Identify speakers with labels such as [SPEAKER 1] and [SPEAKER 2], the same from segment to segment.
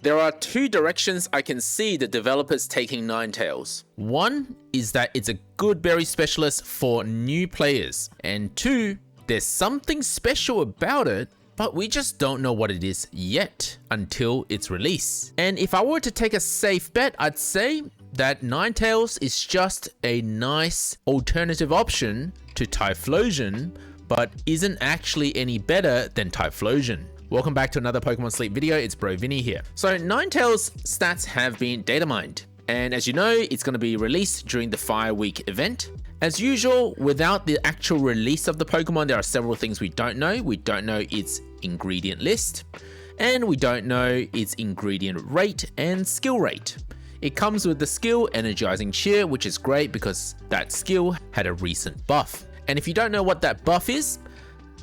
[SPEAKER 1] There are two directions I can see the developers taking Ninetales. One is that it's a good berry specialist for new players, and two, there's something special about it, but we just don't know what it is yet until its release. And if I were to take a safe bet, I'd say that Ninetales is just a nice alternative option to Typhlosion, but isn't actually any better than Typhlosion. Welcome back to another Pokemon Sleep video, it's Bro Vinny here. So Ninetales stats have been data mined, and as you know, it's going to be released during the Fire Week event. As usual, without the actual release of the Pokemon, there are several things we don't know. We don't know its ingredient list, and we don't know its ingredient rate and skill rate. It comes with the skill Energizing Cheer, which is great because that skill had a recent buff. And if you don't know what that buff is,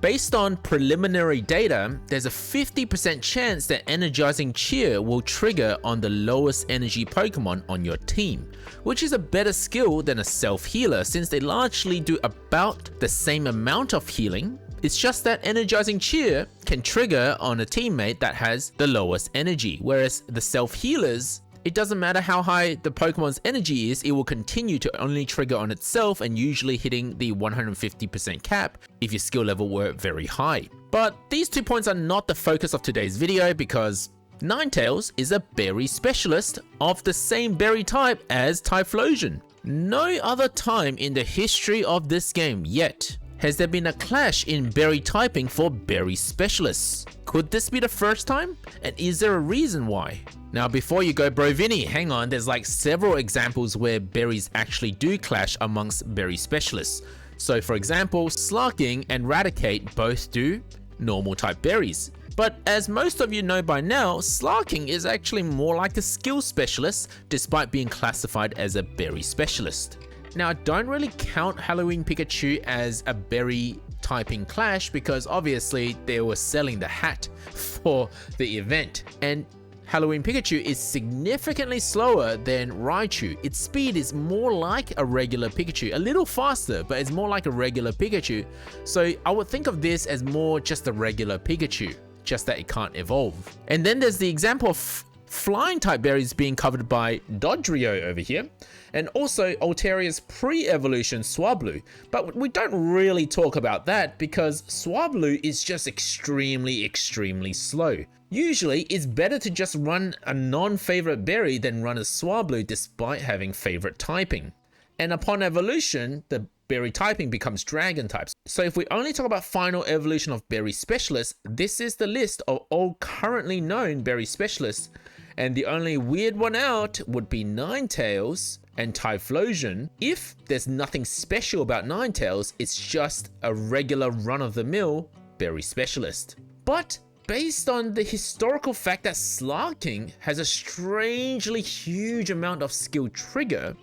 [SPEAKER 1] based on preliminary data, there's a 50% chance that Energizing Cheer will trigger on the lowest energy Pokemon on your team, which is a better skill than a self-healer since they largely do about the same amount of healing. It's just that Energizing Cheer can trigger on a teammate that has the lowest energy, whereas the self-healers, it doesn't matter how high the Pokemon's energy is, it will continue to only trigger on itself and usually hitting the 150% cap if your skill level were very high. But these 2 points are not the focus of today's video because Ninetales is a berry specialist of the same berry type as Typhlosion. No other time in the history of this game yet has there been a clash in berry typing for berry specialists. Could this be the first time? And is there a reason why? Now before you go, Bro Vinny, hang on, there's like several examples where berries actually do clash amongst berry specialists. So for example, Slarking and Raticate both do normal type berries. But as most of you know by now, Slarking is actually more like a skill specialist despite being classified as a berry specialist. Now I don't really count Halloween Pikachu as a berry typing clash because obviously they were selling the hat for the event, and Halloween Pikachu is significantly slower than Raichu. Its speed is more like a regular Pikachu, a little faster, but it's more like a regular Pikachu. So I would think of this as more just a regular Pikachu, just that it can't evolve. And then there's the example of flying type berries being covered by Dodrio over here, and also Alteria's pre-evolution Swablu, but we don't really talk about that because Swablu is just extremely slow. Usually it's better to just run a non-favorite berry than run a Swablu despite having favorite typing. And upon evolution, the berry typing becomes dragon types. So if we only talk about final evolution of berry specialists, this is the list of all currently known berry specialists. And the only weird one out would be Ninetales and Typhlosion. If there's nothing special about Ninetales, it's just a regular run-of-the-mill berry specialist. But based on the historical fact that Slarking has a strangely huge amount of skill trigger,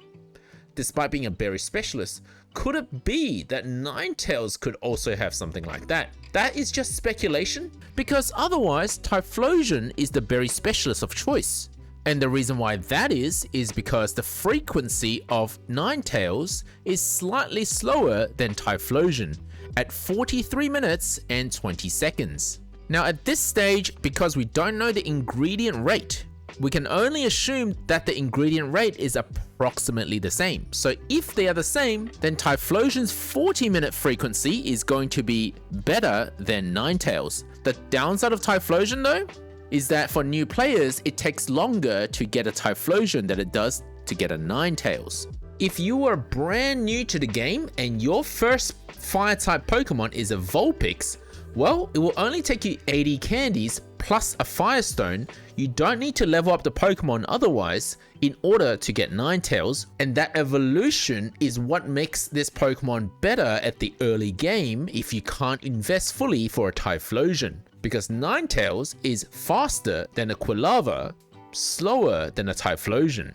[SPEAKER 1] despite being a berry specialist, could it be that Ninetales could also have something like that? That is just speculation, because otherwise Typhlosion is the berry specialist of choice. And the reason why that is because the frequency of Ninetales is slightly slower than Typhlosion at 43 minutes and 20 seconds. Now at this stage, because we don't know the ingredient rate, we can only assume that the ingredient rate is approximately the same. So if they are the same, then Typhlosion's 40-minute frequency is going to be better than Ninetales. The downside of Typhlosion though, is that for new players, it takes longer to get a Typhlosion than it does to get a Ninetales. If you are brand new to the game and your first fire-type Pokemon is a Vulpix, well, it will only take you 80 candies plus a Firestone. You don't need to level up the Pokemon otherwise in order to get Ninetales, and that evolution is what makes this Pokemon better at the early game if you can't invest fully for a Typhlosion. Because Ninetales is faster than a Quilava, slower than a Typhlosion.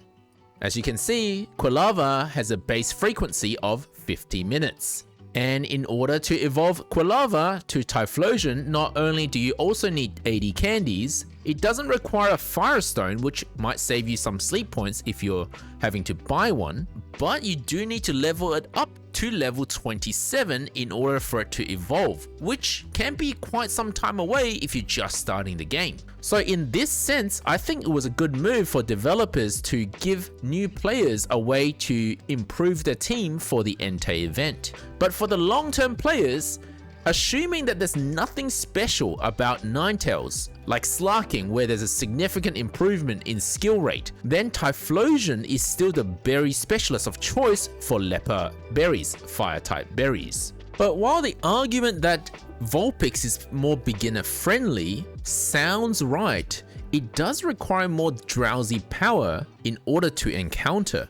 [SPEAKER 1] As you can see, Quilava has a base frequency of 50 minutes. And in order to evolve Quilava to Typhlosion, not only do you also need 80 candies, It doesn't require a Firestone, which might save you some sleep points if you're having to buy one, but you do need to level it up to level 27 in order for it to evolve, which can be quite some time away if you're just starting the game. So in this sense, I think it was a good move for developers to give new players a way to improve their team for the Entei event. But for the long-term players, assuming that there's nothing special about Ninetales, like Slarking where there's a significant improvement in skill rate, then Typhlosion is still the berry specialist of choice for leper berries, fire type berries. But while the argument that Vulpix is more beginner friendly sounds right, it does require more drowsy power in order to encounter.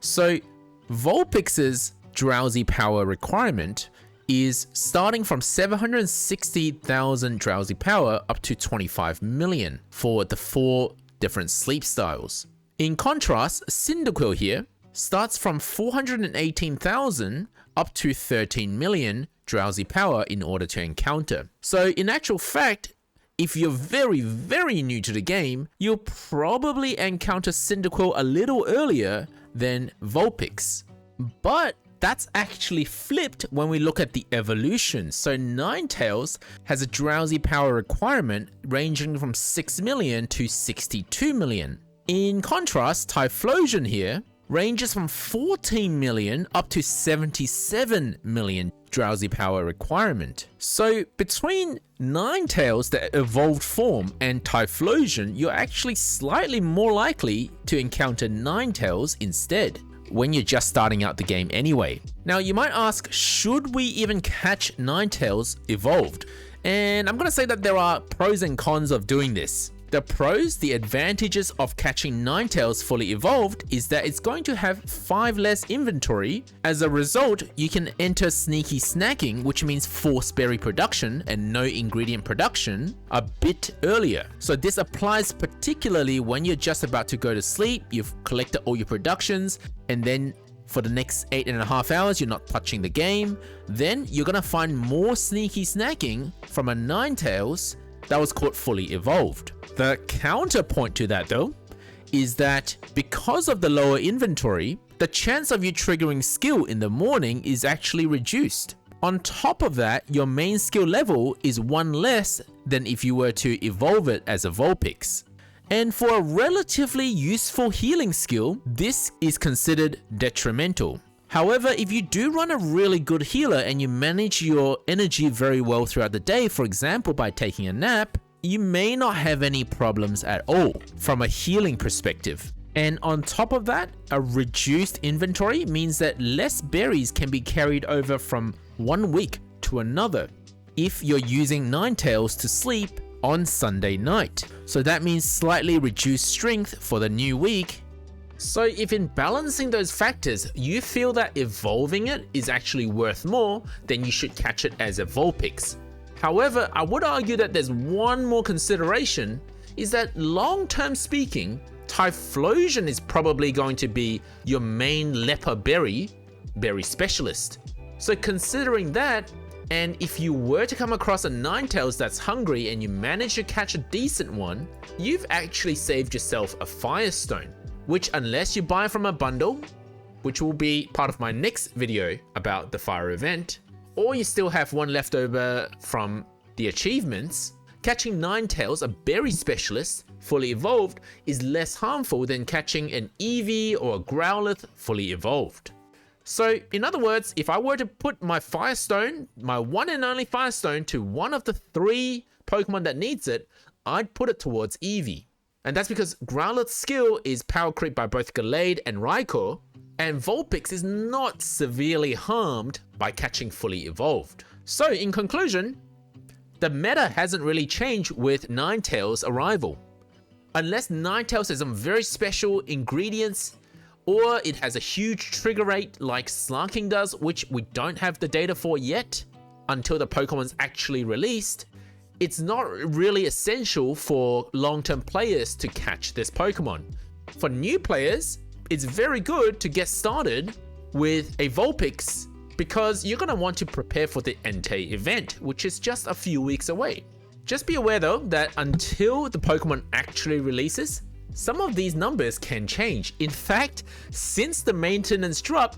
[SPEAKER 1] So Vulpix's drowsy power requirement is starting from 760,000 drowsy power up to 25 million for the 4 different sleep styles. In contrast, Cyndaquil here starts from 418,000 up to 13 million drowsy power in order to encounter. So in actual fact, if you're very new to the game, you'll probably encounter Cyndaquil a little earlier than Vulpix. But that's actually flipped when we look at the evolution. So Ninetales has a drowsy power requirement ranging from 6 million to 62 million. In contrast, Typhlosion here ranges from 14 million up to 77 million drowsy power requirement. So between Ninetales, the evolved form, and Typhlosion, you're actually slightly more likely to encounter Ninetales instead, when you're just starting out the game anyway. Now you might ask, should we even catch Ninetales evolved? And I'm gonna say that there are pros and cons of doing this. The pros, the advantages of catching Ninetales fully evolved is that it's going to have 5 less inventory. As a result, you can enter sneaky snacking, which means forced berry production and no ingredient production, a bit earlier. So this applies particularly when you're just about to go to sleep, you've collected all your productions, and then for the next 8.5 hours, you're not touching the game. Then you're gonna find more sneaky snacking from a Ninetales that was caught fully evolved. The counterpoint to that though is that because of the lower inventory, the chance of you triggering skill in the morning is actually reduced. On top of that, your main skill level is 1 less than if you were to evolve it as a Vulpix. And for a relatively useful healing skill, this is considered detrimental. However, if you do run a really good healer and you manage your energy very well throughout the day, for example by taking a nap, you may not have any problems at all from a healing perspective. And on top of that, a reduced inventory means that less berries can be carried over from one week to another if you're using Ninetales to sleep on Sunday night. So that means slightly reduced strength for the new week. So if in balancing those factors, you feel that evolving it is actually worth more, then you should catch it as a Vulpix. However, I would argue that there's one more consideration, is that long-term speaking, Typhlosion is probably going to be your main leper berry specialist. So considering that, and if you were to come across a Ninetales that's hungry and you manage to catch a decent one, you've actually saved yourself a Firestone, which unless you buy from a bundle, which will be part of my next video about the fire event, or you still have one left over from the achievements, catching Ninetales, a berry specialist, fully evolved is less harmful than catching an Eevee or a Growlithe fully evolved. So in other words, if I were to put my Firestone, my one and only Firestone, to one of the 3 Pokemon that needs it, I'd put it towards Eevee. And that's because Growlithe's skill is power creep by both Gallade and Raikou, and Vulpix is not severely harmed by catching fully evolved. So in conclusion, the meta hasn't really changed with Ninetales' arrival. Unless Ninetales has some very special ingredients, or it has a huge trigger rate like Slarking does, which we don't have the data for yet until the Pokemon's actually released, it's not really essential for long-term players to catch this Pokemon. For new players, it's very good to get started with a Vulpix because you're going to want to prepare for the Entei event, which is just a few weeks away. Just be aware though that until the Pokemon actually releases, some of these numbers can change. In fact, since the maintenance drop,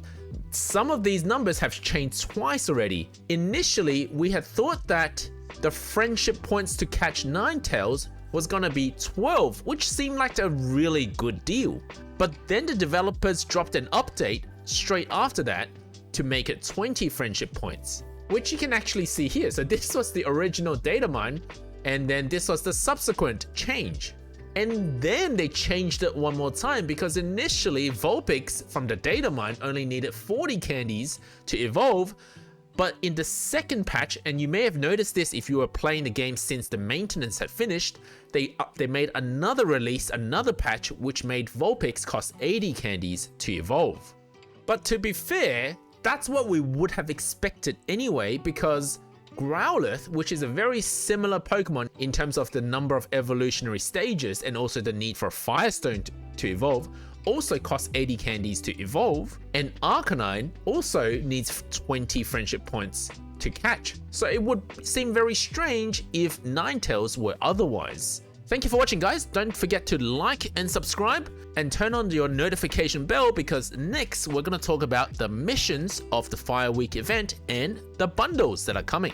[SPEAKER 1] some of these numbers have changed twice already. Initially, we had thought that the friendship points to catch Ninetales was gonna be 12, which seemed like a really good deal. But then the developers dropped an update straight after that to make it 20 friendship points, which you can actually see here. So this was the original data mine, and then this was the subsequent change. And then they changed it one more time because initially Vulpix from the data mine only needed 40 candies to evolve. But in the second patch, and you may have noticed this if you were playing the game since the maintenance had finished, they made another release, another patch, which made Vulpix cost 80 candies to evolve. But to be fair, that's what we would have expected anyway, because Growlithe, which is a very similar Pokemon in terms of the number of evolutionary stages and also the need for a Firestone to evolve, also costs 80 candies to evolve, and Arcanine also needs 20 friendship points to catch. So it would seem very strange if Ninetales were otherwise. Thank you for watching, guys. Don't forget to like and subscribe and turn on your notification bell, because next we're going to talk about the missions of the Fire Week event and the bundles that are coming.